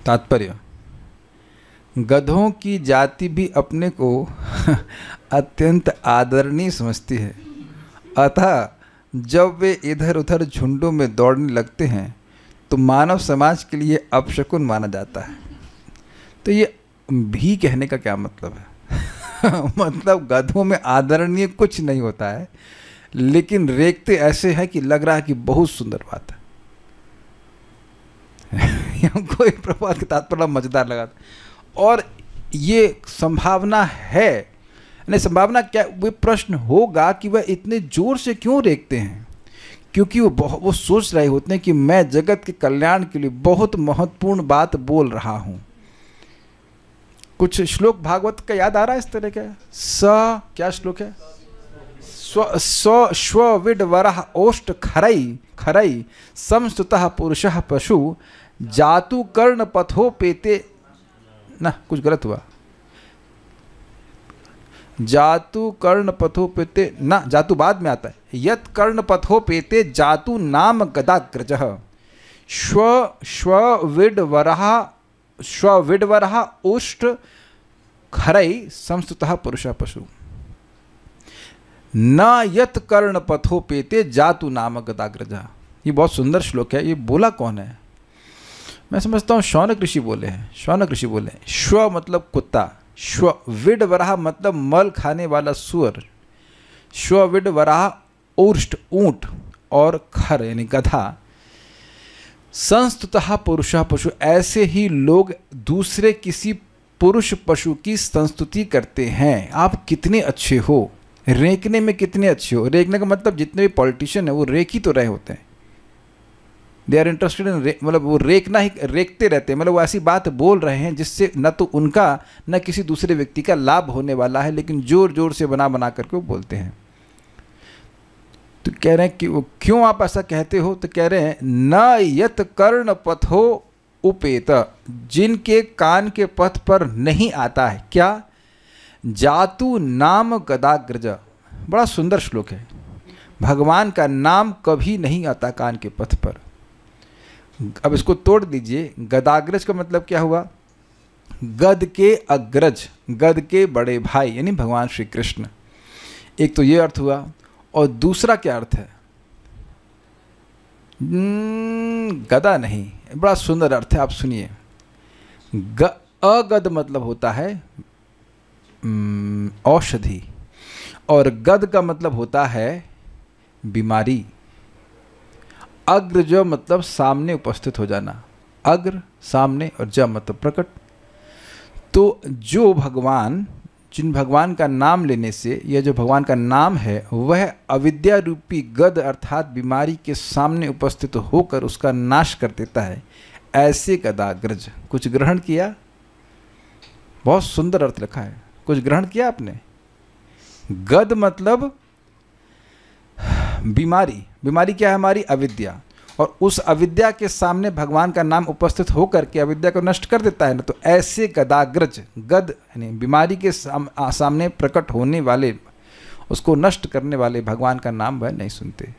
तात्पर्य, गधों की जाति भी अपने को अत्यंत आदरणीय समझती है, अतः जब वे इधर उधर झुंडों में दौड़ने लगते हैं तो मानव समाज के लिए अपशकुन माना जाता है। तो ये भी कहने का क्या मतलब है? मतलब गधों में आदरणीय कुछ नहीं होता है, लेकिन रेखते ऐसे है कि लग रहा है कि बहुत सुंदर बात है। कोई प्रभाव के तात्पर्य मजेदार लगा। और ये संभावना है, नहीं संभावना क्या, वो प्रश्न होगा कि वह इतने जोर से क्यों रेखते हैं? क्योंकि वो सोच रहे होते हैं कि मैं जगत के कल्याण के लिए बहुत महत्वपूर्ण बात बोल रहा हूं। कुछ श्लोक भागवत का याद आ रहा है इस तरह का? क्या श्लोक है? स्व विड वरह ओष्ट खरई खरई समस्तुतः पुरुषः पशु जातु कर्ण पथो पेते, ना कुछ गलत हुआ, जातु कर्ण पथो पेते, ना जातु बाद में आता है। यत कर्ण पथो पेते जातु नाम गदाग्रजः श्व विडवरः उष्ट खरई संस्तुतः पुरुषः पशु न यत कर्ण पथो पेते जातु नाम गदाग्रजः। ये बहुत सुंदर श्लोक है। ये बोला कौन है? मैं समझता हूँ शौनक ऋषि बोले हैं। शौनक ऋषि बोले श्व मतलब कुत्ता, श्व विड वराह मतलब मल खाने वाला सुअर, श्व विड वराह उष्ट ऊंट, और खर यानी गधा, संस्तुतः पुरुषः पशु ऐसे ही लोग दूसरे किसी पुरुष पशु की संस्तुति करते हैं। आप कितने अच्छे हो, रेखने में कितने अच्छे हो। रेखने का मतलब जितने भी पॉलिटिशियन है वो रेख ही तो रहे होते हैं। दे आर इंटरेस्टेड इन, मतलब वो रेखना ही रेखते रहते हैं, मतलब वो ऐसी बात बोल रहे हैं जिससे न तो उनका न किसी दूसरे व्यक्ति का लाभ होने वाला है, लेकिन जोर जोर से बना बना करके वो बोलते हैं। तो कह रहे हैं कि वो क्यों आप ऐसा कहते हो? तो कह रहे हैं न यत कर्ण पथो उपेत, जिनके कान के पथ पर नहीं आता है क्या? जातु नाम गदाग्रज। बड़ा सुंदर श्लोक है। भगवान का नाम कभी नहीं आता कान के पथ पर। अब इसको तोड़ दीजिए। गदाग्रज का मतलब क्या हुआ? गद के अग्रज, गद के बड़े भाई, यानी भगवान श्री कृष्ण। एक तो ये अर्थ हुआ, और दूसरा क्या अर्थ है? गदा नहीं, बड़ा सुंदर अर्थ है, आप सुनिए। अगद मतलब होता है औषधि, और गद का मतलब होता है बीमारी। अग्र ज मतलब सामने उपस्थित हो जाना, अग्र सामने, और ज मतलब प्रकट। तो जो भगवान, जिन भगवान का नाम लेने से, यह जो भगवान का नाम है वह अविद्या रूपी गद अर्थात बीमारी के सामने उपस्थित होकर उसका नाश कर देता है, ऐसे गदाग्रज। कुछ ग्रहण किया? बहुत सुंदर अर्थ लिखा है, कुछ ग्रहण किया आपने? गद मतलब बीमारी, बीमारी क्या है हमारी? अविद्या। और उस अविद्या के सामने भगवान का नाम उपस्थित होकर के अविद्या को नष्ट कर देता है ना। तो ऐसे गदाग्रज, गद यानी बीमारी के सामने प्रकट होने वाले, उसको नष्ट करने वाले भगवान का नाम वह नहीं सुनते।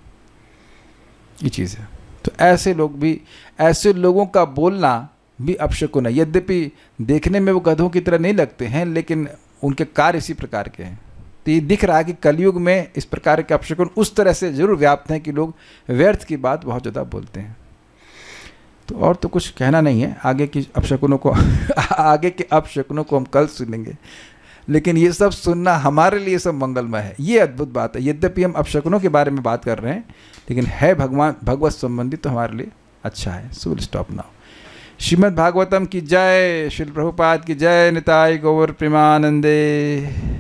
ये चीज़ है। तो ऐसे लोग भी, ऐसे लोगों का बोलना भी अपशकुन है। यद्यपि देखने में वो गधों की तरह नहीं लगते हैं, लेकिन उनके कार्य इसी प्रकार के हैं। तो ये दिख रहा है कि कलयुग में इस प्रकार के अपशकुन उस तरह से जरूर व्याप्त हैं कि लोग व्यर्थ की बात बहुत ज़्यादा बोलते हैं। तो और तो कुछ कहना नहीं है, आगे की अपशकुनों को आगे के अपशकुनों को हम कल सुनेंगे, लेकिन ये सब सुनना हमारे लिए सब मंगलमय है। ये अद्भुत बात है। यद्यपि हम अपशकुनों के बारे में बात कर रहे हैं, लेकिन है भगवान भगवत संबंधी तो हमारे लिए अच्छा है। So will stop now. Shrimad Bhagavatam की जय, श्रील प्रभुपाद की जय, निताय गौर प्रेमानंदे।